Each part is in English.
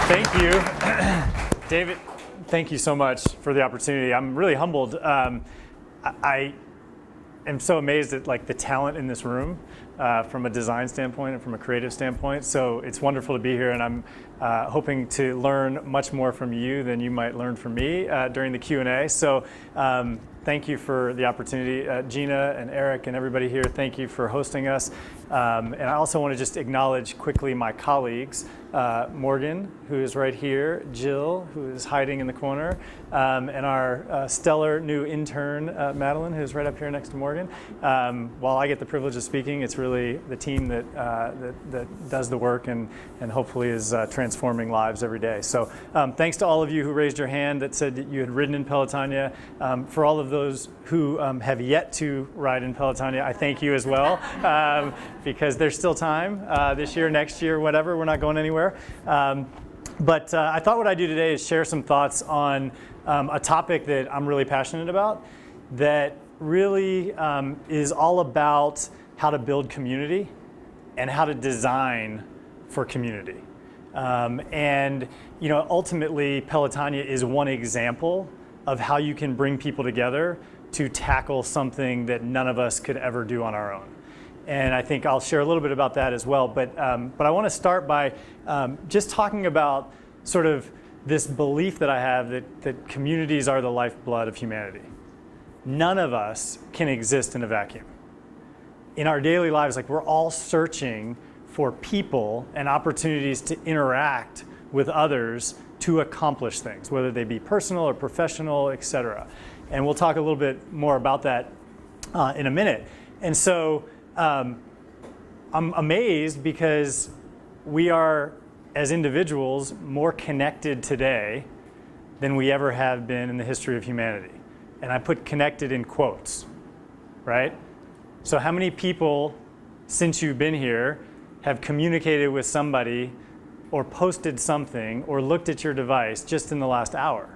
Thank you. David, thank you so much for the opportunity. I'm really humbled. I am so amazed at the talent in this room from a design standpoint and from a creative standpoint. So it's wonderful to be here, and I'm hoping to learn much more from you than you might learn from me during the Q&A. So thank you for the opportunity. Gina and Eric and everybody here, thank you for hosting us. And I also want to just acknowledge quickly my colleagues, Morgan, who is right here, Jill, who is hiding in the corner, and our stellar new intern, Madeline, who's right up here next to Morgan. While I get the privilege of speaking, it's really the team that does the work and hopefully is transforming lives every day. So thanks to all of you who raised your hand that said that you had ridden in Pelotonia. For all of those who have yet to ride in Pelotonia, I thank you as well, because there's still time this year, next year, whatever. We're not going anywhere. But I thought what I'd do today is share some thoughts on a topic that I'm really passionate about, that really is all about how to build community and how to design for community. And ultimately, Pelotonia is one example of how you can bring people together to tackle something that none of us could ever do on our own. And I think I'll share a little bit about that as well. But I want to start by just talking about sort of this belief that I have that communities are the lifeblood of humanity. None of us can exist in a vacuum. In our daily lives, we're all searching for people and opportunities to interact with others to accomplish things, whether they be personal or professional, et cetera. And we'll talk a little bit more about that in a minute. And so I'm amazed because we are, as individuals, more connected today than we ever have been in the history of humanity. And I put connected in quotes, right? So how many people, since you've been here, have communicated with somebody or posted something or looked at your device just in the last hour?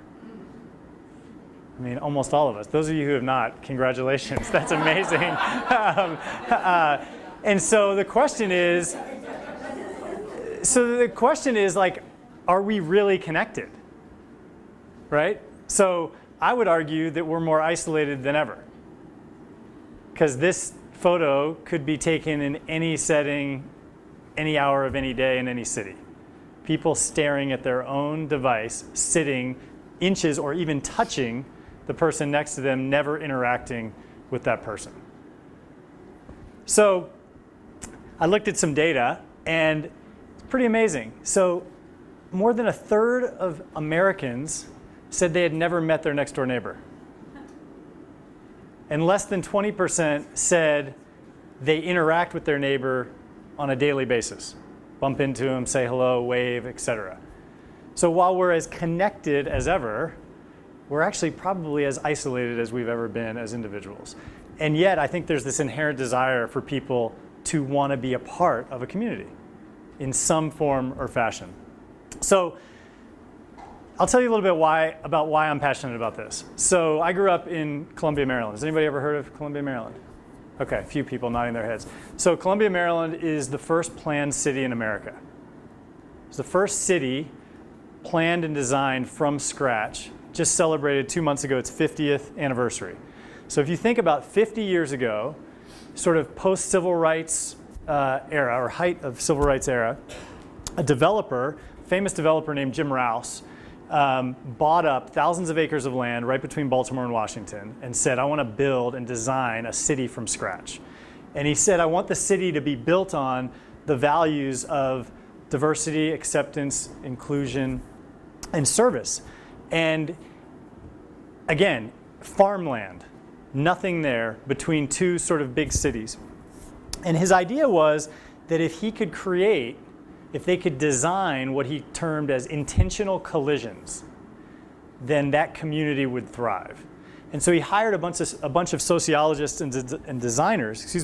I mean, almost all of us. Those of you who have not, congratulations. That's amazing. And so the question is, are we really connected? Right? So I would argue that we're more isolated than ever, because this photo could be taken in any setting, any hour of any day in any city. People staring at their own device, sitting inches or even touching the person next to them, never interacting with that person. So I looked at some data, and it's pretty amazing. So more than a third of Americans said they had never met their next door neighbor. And less than 20% said they interact with their neighbor on a daily basis. Bump into them, say hello, wave, etc. So while we're as connected as ever, we're actually probably as isolated as we've ever been as individuals. And yet, I think there's this inherent desire for people to want to be a part of a community in some form or fashion. So I'll tell you a little bit about why I'm passionate about this. So I grew up in Columbia, Maryland. Has anybody ever heard of Columbia, Maryland? Okay, a few people nodding their heads. So Columbia, Maryland is the first planned city in America. It's the first city planned and designed from scratch. Just celebrated 2 months ago its 50th anniversary. So if you think about 50 years ago, sort of post-civil rights era, or height of civil rights era, a developer, famous developer named Jim Rouse, bought up thousands of acres of land right between Baltimore and Washington and said, I want to build and design a city from scratch. And he said, I want the city to be built on the values of diversity, acceptance, inclusion, and service. And again, farmland, nothing there between two sort of big cities. And his idea was that if he could create, if they could design what he termed as intentional collisions, then that community would thrive. And so he hired a bunch of sociologists and designers,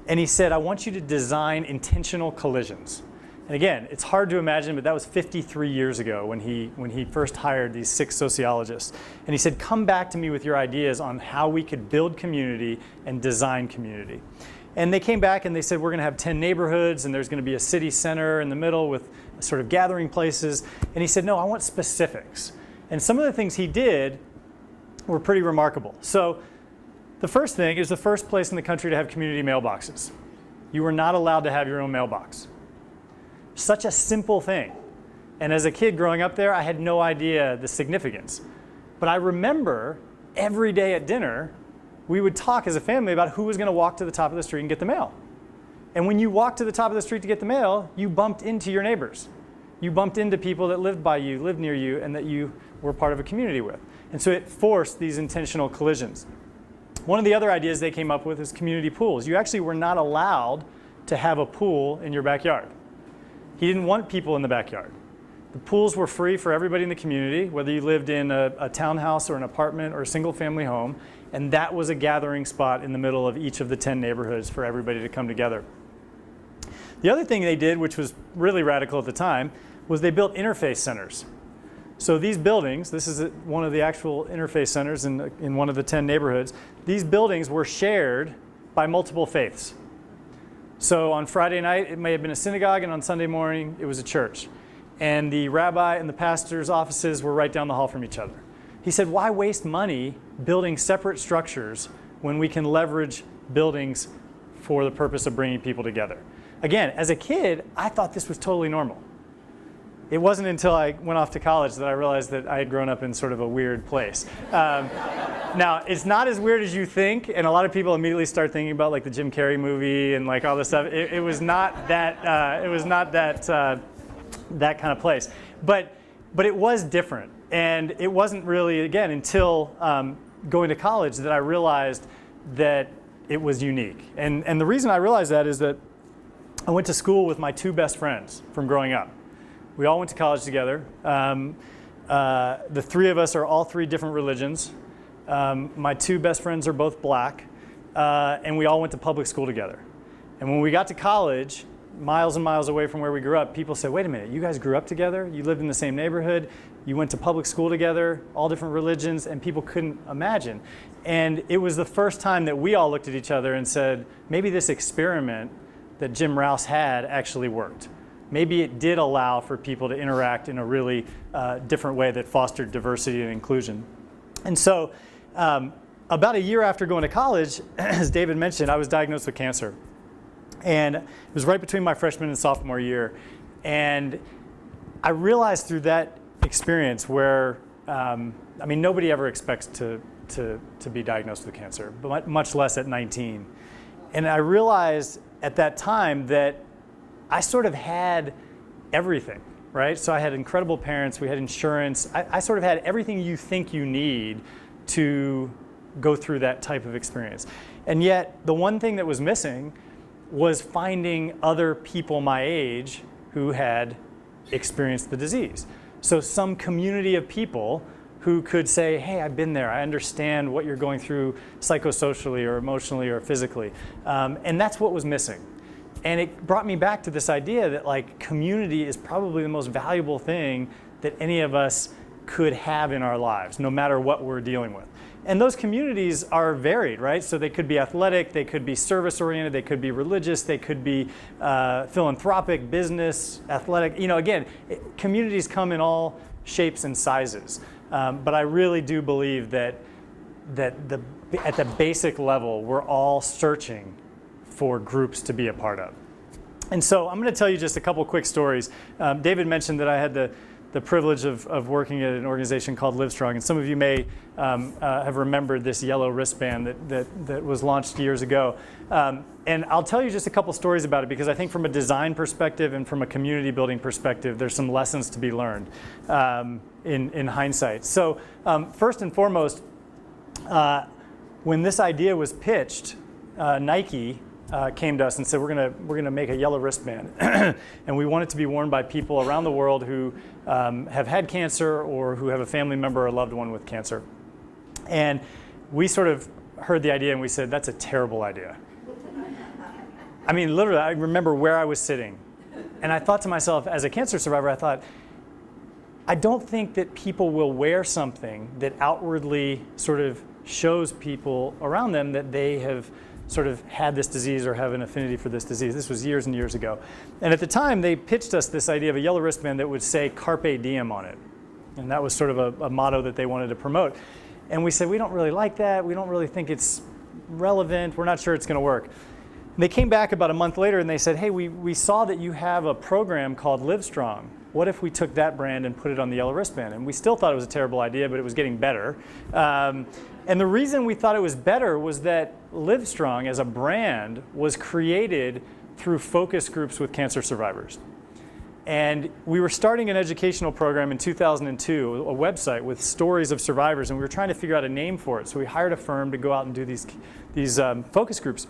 and he said, I want you to design intentional collisions. And again, it's hard to imagine, but that was 53 years ago when he first hired these 6 sociologists. And he said, come back to me with your ideas on how we could build community and design community. And they came back and they said, we're going to have 10 neighborhoods and there's going to be a city center in the middle with sort of gathering places. And he said, no, I want specifics. And some of the things he did were pretty remarkable. So the first thing is the first place in the country to have community mailboxes. You were not allowed to have your own mailbox. Such a simple thing. And as a kid growing up there, I had no idea the significance. But I remember every day at dinner, we would talk as a family about who was going to walk to the top of the street and get the mail. And when you walked to the top of the street to get the mail, you bumped into your neighbors. You bumped into people that lived by you, lived near you, and that you were part of a community with. And so it forced these intentional collisions. One of the other ideas they came up with is community pools. You actually were not allowed to have a pool in your backyard. He didn't want people in the backyard. The pools were free for everybody in the community, whether you lived in a townhouse or an apartment or a single family home, and that was a gathering spot in the middle of each of the 10 neighborhoods for everybody to come together. The other thing they did, which was really radical at the time, was they built interfaith centers. So these buildings, this is one of the actual interfaith centers in one of the 10 neighborhoods, these buildings were shared by multiple faiths. So on Friday night, it may have been a synagogue, and on Sunday morning, it was a church. And the rabbi and the pastor's offices were right down the hall from each other. He said, why waste money building separate structures when we can leverage buildings for the purpose of bringing people together? Again, as a kid, I thought this was totally normal. It wasn't until I went off to college that I realized that I had grown up in sort of a weird place. Now, it's not as weird as you think, and a lot of people immediately start thinking about like the Jim Carrey movie and like all this stuff. It was not that. It was not that kind of place, but it was different, and it wasn't really again until going to college that I realized that it was unique. And the reason I realized that is that I went to school with my two best friends from growing up. We all went to college together. The three of us are all three different religions. My two best friends are both black, and we all went to public school together. And when we got to college, miles and miles away from where we grew up, people said, wait a minute, you guys grew up together? You lived in the same neighborhood? You went to public school together, all different religions, and people couldn't imagine. And it was the first time that we all looked at each other and said, maybe this experiment that Jim Rouse had actually worked. Maybe it did allow for people to interact in a really different way that fostered diversity and inclusion. And so about a year after going to college, as David mentioned, I was diagnosed with cancer. And it was right between my freshman and sophomore year. And I realized through that experience where, nobody ever expects to be diagnosed with cancer, but much less at 19. And I realized at that time that I sort of had everything, right? So I had incredible parents, we had insurance. I sort of had everything you think you need to go through that type of experience. And yet, the one thing that was missing was finding other people my age who had experienced the disease. So some community of people who could say, hey, I've been there, I understand what you're going through psychosocially or emotionally or physically. And that's what was missing. And it brought me back to this idea that like community is probably the most valuable thing that any of us could have in our lives, no matter what we're dealing with. And those communities are varied, right? So they could be athletic, they could be service-oriented, they could be religious, they could be philanthropic, business, athletic. Again, communities come in all shapes and sizes. But I really do believe that at the basic level, we're all searching for groups to be a part of. And so I'm going to tell you just a couple quick stories. David mentioned that I had the privilege of working at an organization called Livestrong, and some of you may have remembered this yellow wristband that was launched years ago. And I'll tell you just a couple stories about it because I think from a design perspective and from a community building perspective, there's some lessons to be learned in hindsight. So first and foremost, when this idea was pitched, Nike came to us and said, we're gonna make a yellow wristband, and we want it to be worn by people around the world who have had cancer or who have a family member or a loved one with cancer. And we sort of heard the idea and we said, that's a terrible idea. I mean, literally, I remember where I was sitting, and I thought to myself, as a cancer survivor, I thought, I don't think that people will wear something that outwardly sort of shows people around them that they have sort of had this disease or have an affinity for this disease. This was years and years ago. And at the time, they pitched us this idea of a yellow wristband that would say Carpe Diem on it. And that was sort of a motto that they wanted to promote. And we said, we don't really like that. We don't really think it's relevant. We're not sure it's going to work. And they came back about a month later and they said, hey, we saw that you have a program called Livestrong. What if we took that brand and put it on the yellow wristband? And we still thought it was a terrible idea, but it was getting better. And the reason we thought it was better was that Livestrong as a brand was created through focus groups with cancer survivors. And we were starting an educational program in 2002, a website with stories of survivors, and we were trying to figure out a name for it. So we hired a firm to go out and do these focus groups.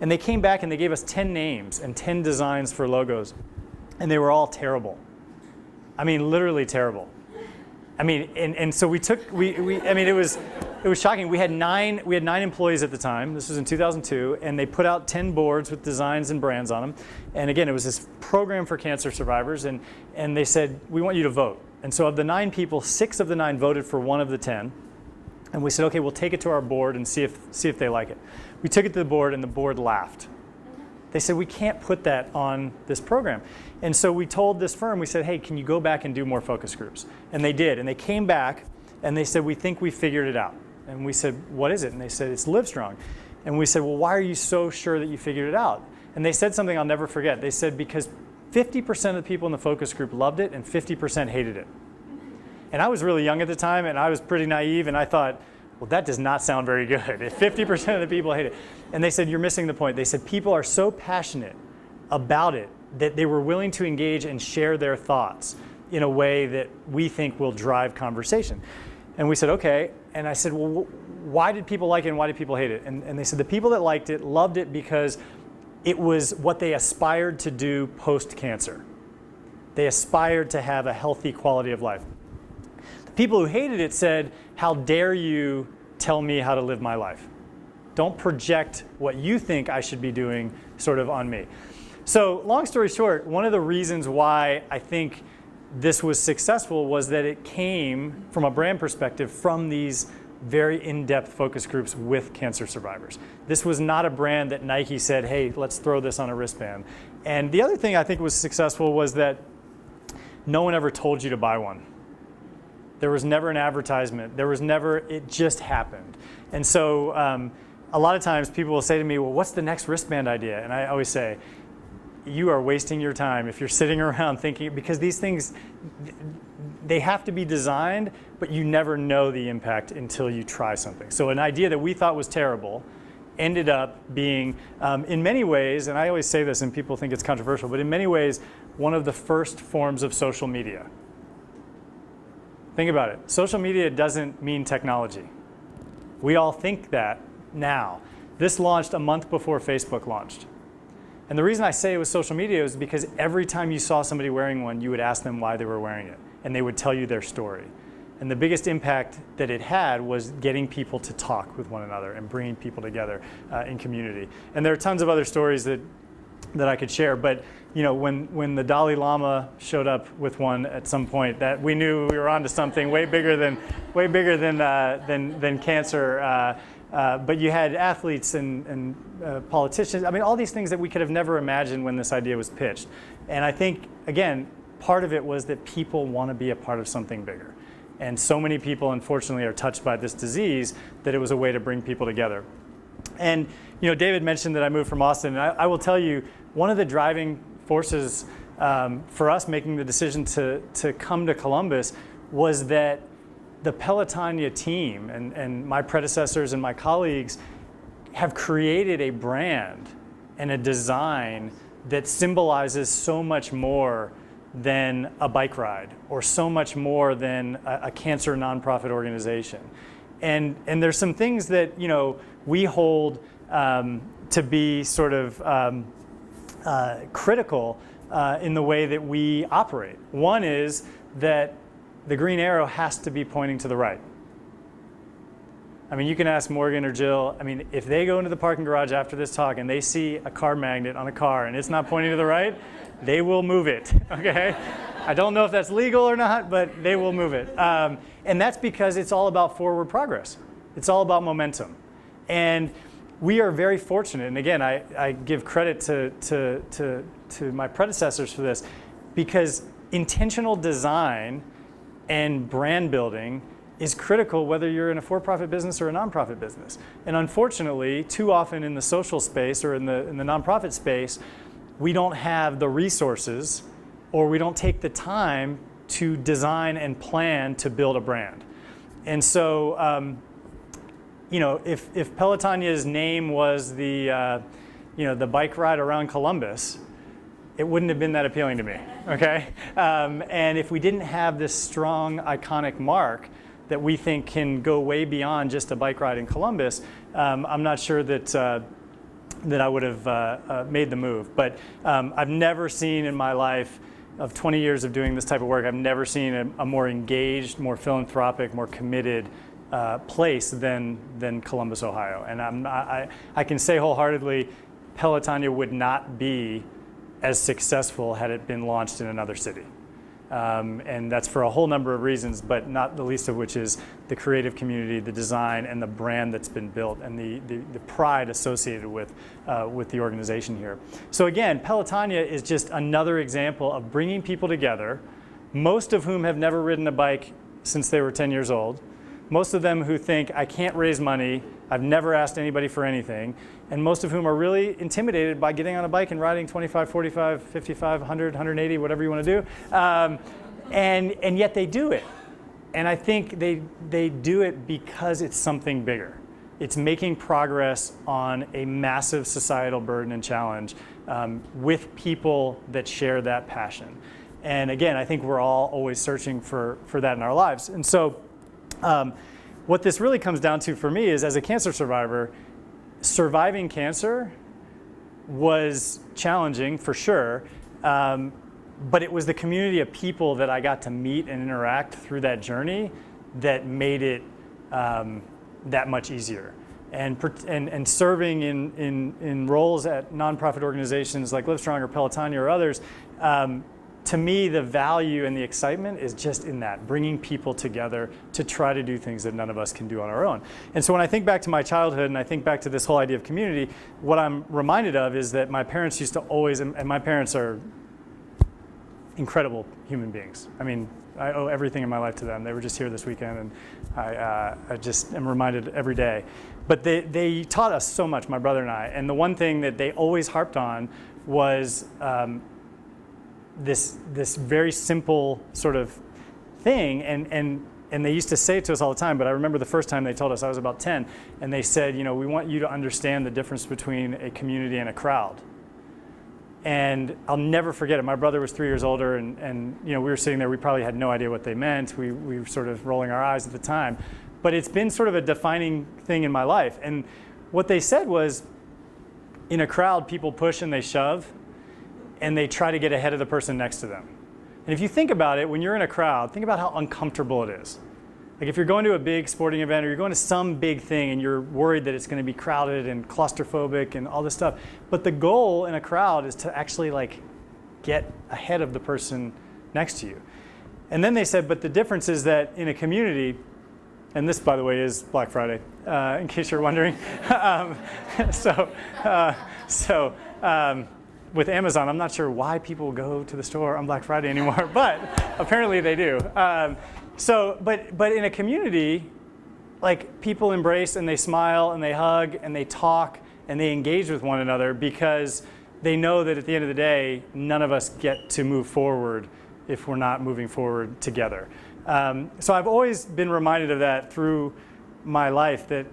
And they came back and they gave us 10 names and 10 designs for logos. And they were all terrible. I mean, literally terrible. I mean, and so we took, I mean, it was shocking. We had nine employees at the time. This was in 2002, and they put out 10 boards with designs and brands on them. And again, it was this program for cancer survivors, and they said, we want you to vote. And so of the 9 people, 6 of the 9 voted for one of the 10. And we said, okay, we'll take it to our board and see if they like it. We took it to the board, and the board laughed. They said, we can't put that on this program. And so we told this firm, we said, hey, can you go back and do more focus groups? And they did. And they came back and they said, we think we figured it out. And we said, what is it? And they said, it's Livestrong. And we said, well, why are you so sure that you figured it out? And they said something I'll never forget. They said, because 50% of the people in the focus group loved it and 50% hated it. And I was really young at the time and I was pretty naive and I thought, well, that does not sound very good if 50% of the people hate it. And they said, you're missing the point. They said, people are so passionate about it that they were willing to engage and share their thoughts in a way that we think will drive conversation. And we said, okay. And I said, well, why did people like it and why did people hate it? And they said the people that liked it loved it because it was what they aspired to do post-cancer. They aspired to have a healthy quality of life. The people who hated it said, how dare you tell me how to live my life? Don't project what you think I should be doing sort of on me. So long story short, one of the reasons why I think this was successful was that it came from a brand perspective from these very in-depth focus groups with cancer survivors. This was not a brand that Nike said, hey, let's throw this on a wristband. And the other thing I think was successful was that no one ever told you to buy one. There was never an advertisement. There was never, it just happened. And so a lot of times people will say to me, well, what's the next wristband idea? And I always say, you are wasting your time if you're sitting around thinking, because these things, they have to be designed, but you never know the impact until you try something. So an idea that we thought was terrible ended up being, in many ways, and I always say this and people think it's controversial, but in many ways, one of the first forms of social media. Think about it. Social media doesn't mean technology. We all think that now. This launched a month before Facebook launched. And the reason I say it was social media is because every time you saw somebody wearing one, you would ask them why they were wearing it. And they would tell you their story. And the biggest impact that it had was getting people to talk with one another and bringing people together in community. And there are tons of other stories that I could share, but you know, when the Dalai Lama showed up with one at some point, that we knew we were onto something way bigger than cancer. But you had athletes and politicians. I mean, all these things that we could have never imagined when this idea was pitched. And I think, again, part of it was that people want to be a part of something bigger. And so many people, unfortunately, are touched by this disease that it was a way to bring people together. And you know, David mentioned that I moved from Austin. And I will tell you, one of the driving forces for us making the decision to come to Columbus was that the Pelotonia team and my predecessors and my colleagues have created a brand and a design that symbolizes so much more than a bike ride or so much more than a cancer nonprofit organization. And there's some things that, you know, we hold to be sort of critical in the way that we operate. One is that the green arrow has to be pointing to the right. I mean, you can ask Morgan or Jill, I mean, if they go into the parking garage after this talk and they see a car magnet on a car and it's not pointing to the right, they will move it, okay? I don't know if that's legal or not, but they will move it. And that's because it's all about forward progress. It's all about momentum. And we are very fortunate, and again, I give credit to my predecessors for this, because intentional design and brand building is critical whether you're in a for-profit business or a nonprofit business. And unfortunately, too often in the social space or in the nonprofit space, we don't have the resources, or we don't take the time to design and plan to build a brand. And so, if Pelotonia's name was the bike ride around Columbus, it wouldn't have been that appealing to me, okay? And if we didn't have this strong, iconic mark that we think can go way beyond just a bike ride in Columbus, I'm not sure that I would have made the move. But I've never seen in my life of 20 years of doing this type of work, I've never seen a more engaged, more philanthropic, more committed place than Columbus, Ohio. And I can say wholeheartedly, Pelotonia would not be as successful had it been launched in another city. And that's for a whole number of reasons, but not the least of which is the creative community, the design, and the brand that's been built, and the pride associated with the organization here. So again, Pelotonia is just another example of bringing people together, most of whom have never ridden a bike since they were 10 years old, most of them who think, I can't raise money, I've never asked anybody for anything, and most of whom are really intimidated by getting on a bike and riding 25, 45, 55, 100, 180, whatever you want to do. And yet they do it. And I think they do it because it's something bigger. It's making progress on a massive societal burden and challenge with people that share that passion. And again, I think we're all always searching for that in our lives. And so what this really comes down to for me is, as a cancer survivor, surviving cancer was challenging for sure, but it was the community of people that I got to meet and interact through that journey that made it that much easier. And serving in roles at nonprofit organizations like Livestrong or Pelotonia or others, to me, the value and the excitement is just in that, bringing people together to try to do things that none of us can do on our own. And so when I think back to my childhood and I think back to this whole idea of community, what I'm reminded of is that my parents used to always, and my parents are incredible human beings. I mean, I owe everything in my life to them. They were just here this weekend, and I just am reminded every day. But they taught us so much, my brother and I. And the one thing that they always harped on was this very simple sort of thing, and they used to say it to us all the time, but I remember the first time they told us, I was about 10, and they said, we want you to understand the difference between a community and a crowd. And I'll never forget it. My brother was 3 years older, and we were sitting there, we probably had no idea what they meant. We were sort of rolling our eyes at the time. But it's been sort of a defining thing in my life. And what they said was, in a crowd, people push and they shove, and they try to get ahead of the person next to them. And if you think about it, when you're in a crowd, think about how uncomfortable it is. Like if you're going to a big sporting event or you're going to some big thing and you're worried that it's going to be crowded and claustrophobic and all this stuff. But the goal in a crowd is to actually get ahead of the person next to you. And then they said, but the difference is that in a community, and this, by the way, is Black Friday, in case you're wondering. With Amazon, I'm not sure why people go to the store on Black Friday anymore, but apparently they do. But in a community, people embrace and they smile and they hug and they talk and they engage with one another because they know that at the end of the day, none of us get to move forward if we're not moving forward together. So I've always been reminded of that through my life, that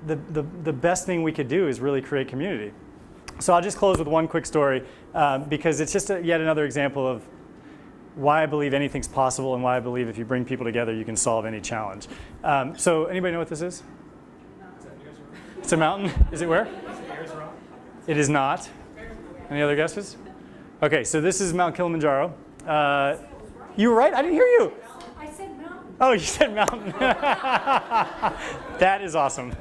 the best thing we could do is really create community. So I'll just close with one quick story because it's just yet another example of why I believe anything's possible and why I believe if you bring people together, you can solve any challenge. So anybody know what this is? It's a mountain. Is it where? It is not. Any other guesses? Okay, so this is Mount Kilimanjaro. You were right? I didn't hear you. I said mountain. Oh, you said mountain. That is awesome.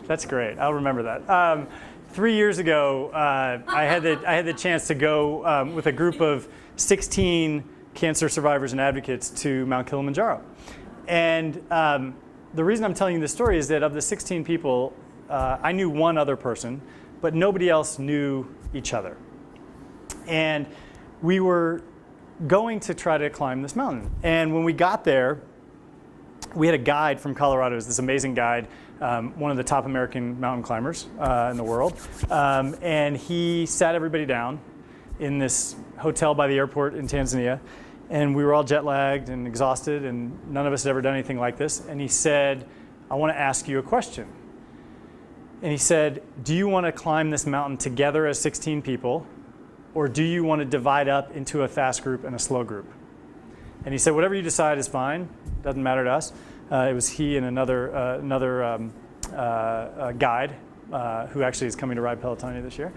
That's great. I'll remember that. 3 years ago, I had the chance to go with a group of 16 cancer survivors and advocates to Mount Kilimanjaro. And the reason I'm telling you this story is that of the 16 people, I knew one other person, but nobody else knew each other. And we were going to try to climb this mountain. And when we got there, we had a guide from Colorado. It was this amazing guide, one of the top American mountain climbers in the world. And he sat everybody down in this hotel by the airport in Tanzania. And we were all jet lagged and exhausted, and none of us had ever done anything like this. And he said, I want to ask you a question. And he said, do you want to climb this mountain together as 16 people, or do you want to divide up into a fast group and a slow group? And he said, whatever you decide is fine. Doesn't matter to us. It was he and another guide who actually is coming to ride Pelotonia this year.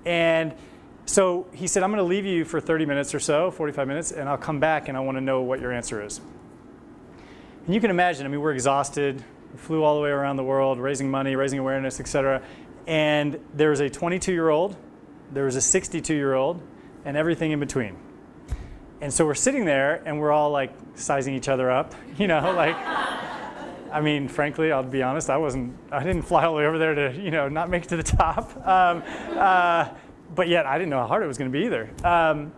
And so he said, I'm going to leave you for 30 minutes or so, 45 minutes, and I'll come back and I want to know what your answer is. And you can imagine, I mean, we're exhausted. We flew all the way around the world, raising money, raising awareness, et cetera. And there was a 22-year-old, there was a 62-year-old, and everything in between. And so we're sitting there and we're all like sizing each other up, you know, like, I mean, frankly, I'll be honest, I didn't fly all the way over there to, you know, not make it to the top. But yet I didn't know how hard it was going to be either.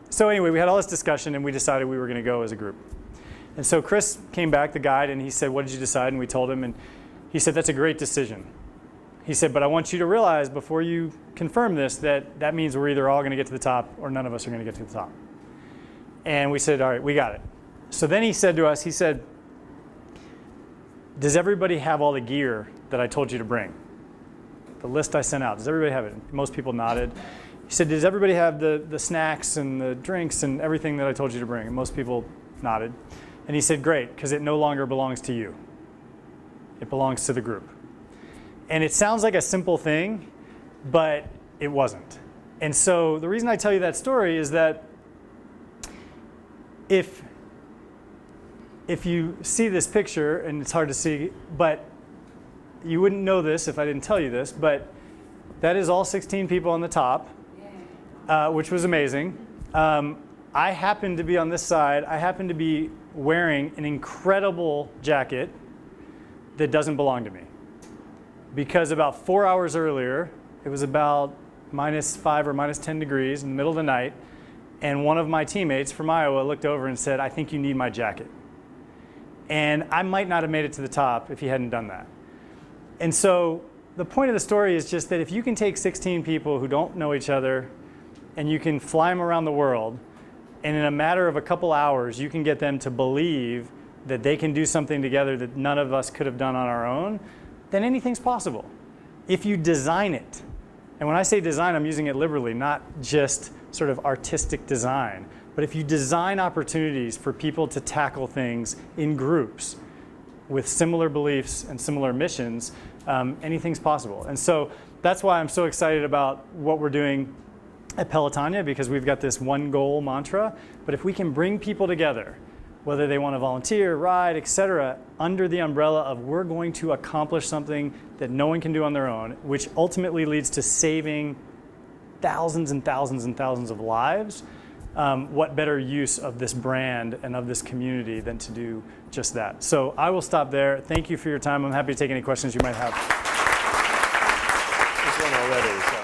So anyway, we had all this discussion and we decided we were going to go as a group. And so Chris came back, the guide, and he said, what did you decide? And we told him, and he said, that's a great decision. He said, but I want you to realize before you confirm this that means we're either all going to get to the top or none of us are going to get to the top. And we said, all right, we got it. So then he said to us, he said, does everybody have all the gear that I told you to bring? The list I sent out, does everybody have it? Most people nodded. He said, does everybody have the snacks and the drinks and everything that I told you to bring? And most people nodded. And he said, great, because it no longer belongs to you. It belongs to the group. And it sounds like a simple thing, but it wasn't. And so the reason I tell you that story is that if you see this picture, and it's hard to see, but you wouldn't know this if I didn't tell you this, but that is all 16 people on the top, which was amazing. I happened to be on this side. I happened to be wearing an incredible jacket that doesn't belong to me. Because about 4 hours earlier, it was about -5 or -10 degrees in the middle of the night, and one of my teammates from Iowa looked over and said, I think you need my jacket. And I might not have made it to the top if he hadn't done that. And so the point of the story is just that if you can take 16 people who don't know each other and you can fly them around the world, and in a matter of a couple hours, you can get them to believe that they can do something together that none of us could have done on our own, then anything's possible. If you design it. And when I say design, I'm using it liberally, not just sort of artistic design. But if you design opportunities for people to tackle things in groups with similar beliefs and similar missions, anything's possible. And so that's why I'm so excited about what we're doing at Pelotonia, because we've got this one goal mantra. But if we can bring people together, whether they want to volunteer, ride, et cetera, under the umbrella of we're going to accomplish something that no one can do on their own, which ultimately leads to saving thousands and thousands and thousands of lives, what better use of this brand and of this community than to do just that? So I will stop there. Thank you for your time. I'm happy to take any questions you might have. There's one already.